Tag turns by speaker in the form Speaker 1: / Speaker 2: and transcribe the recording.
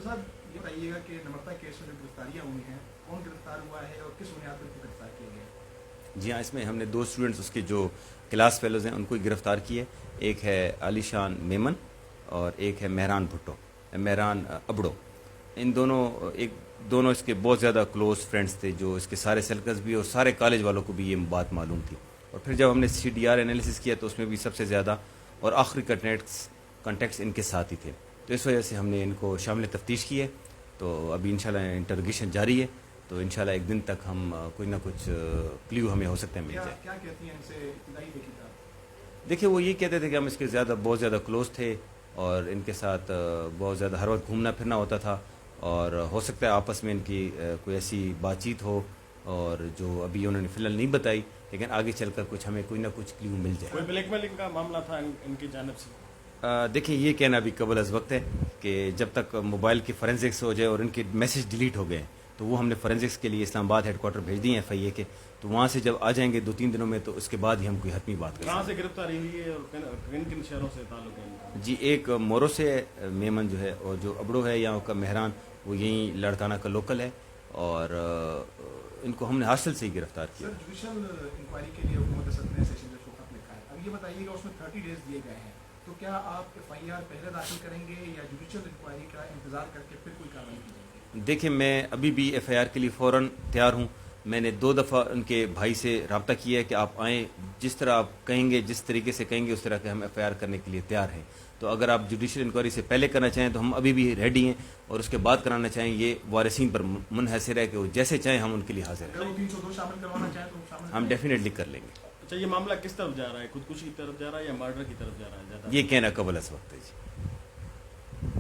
Speaker 1: صاحب یہ بتائیے گا کہ نمرتا کیس میں جو گرفتاریاں ہوئی ہیں کون گرفتار ہوا ہے اور کس بنیاد پر گرفتار کیے گئے؟
Speaker 2: جی ہاں، اس میں ہم نے 2 اسٹوڈنٹس اس کے جو کلاس فیلوز ہیں ان کو گرفتار کیے. ایک ہے علی شان میمن اور ایک ہے مہران ابڑو. ان دونوں اس کے بہت زیادہ کلوز فرینڈس تھے، جو اس کے سارے سرکلز بھی اور سارے کالج والوں کو بھی یہ بات معلوم تھی. اور پھر جب ہم نے CDR انالیسس کیا تو اس میں بھی سب سے زیادہ اور آخری کانٹیکٹس ان کے ساتھ ہی تھے. تو اس وجہ سے ہم نے ان کو شامل تفتیش کیے. تو ابھی انشاءاللہ انٹروگیشن جاری ہے، تو انشاءاللہ ایک دن تک ہم کوئی نہ کچھ کلیو ہمیں ہو سکتا ہے مل جائے.
Speaker 1: کیا کہتی ہیں ان سے ابتدائی تحقیقات؟
Speaker 2: دیکھیں، وہ یہ کہتے تھے کہ ہم اس کے بہت زیادہ کلوز تھے اور ان کے ساتھ بہت زیادہ ہر وقت گھومنا پھرنا ہوتا تھا، اور ہو سکتا ہے آپس میں ان کی کوئی ایسی بات چیت ہو اور جو ابھی انہوں نے فی الحال نہیں بتائی، لیکن آگے چل کر ہمیں کوئی نہ کچھ کلیو مل جائے.
Speaker 3: کوئی بلیک میلنگ کا معاملہ تھا ان کی جانب سے؟
Speaker 2: دیکھیں، یہ کہنا ابھی قبل از وقت ہے کہ جب تک موبائل کی فورینزکس ہو جائے اور ان کے میسج ڈیلیٹ ہو گئے تو وہ ہم نے فورینزکس کے لیے اسلام آباد ہیڈ کوارٹر بھیج دیے ہیں FIA کے. تو وہاں سے جب آ جائیں گے 2-3 دنوں میں تو اس کے بعد ہی ہم کوئی حتمی بات کریں.
Speaker 3: کہاں سے گرفتاری ہوئی ہے اور کن کن شہروں سے تعلق ہے ان کا؟
Speaker 2: جی، ایک مورو سے میمن جو ہے، اور جو ابڑو ہے یہاں کا مہران وہ یہیں لڑکانہ کا لوکل ہے، اور ان کو ہم نے ہاسٹل سے ہی گرفتار کیا.
Speaker 1: سر، جوڈیشل انکوائری کے لیے حکومت صدر نے سیشن جج کو خط لکھا ہے. اب یہ بتائیے گا اس میں 30 ڈیز دیے گئے ہیں، تو کیا آپ FIR پہلے داخل کریں گے یا جوڈیشل انکوائری کا انتظار کر کے پھر کوئی کارروائی کی جائے گی؟
Speaker 2: دیکھیں، میں ابھی بھی FIR کے لیے فوراً تیار ہوں. میں نے 2 دفعہ ان کے بھائی سے رابطہ کیا ہے کہ آپ آئیں، جس طرح آپ کہیں گے، جس طریقے سے کہیں گے اس طرح کے ہم FIR کرنے کے لیے تیار ہیں. تو اگر آپ جوڈیشل انکوائری سے پہلے کرنا چاہیں تو ہم ابھی بھی ریڈی ہیں، اور اس کے بعد کرانا چاہیں یہ وارثین پر منحصر ہے کہ وہ جیسے چاہیں ہم ان کے لیے حاضر ہیں.
Speaker 1: اگر وہ 302 شامل کروانا چاہیں تو شامل
Speaker 2: ہم ڈیفینیٹلی کر لیں گے.
Speaker 3: اچھا، یہ معاملہ کس طرف جا رہا ہے؟ خودکشی کی طرف جا رہا ہے یا مرڈر کی طرف جا رہا ہے؟
Speaker 2: یہ کہنا قبل از وقت ہے. جی.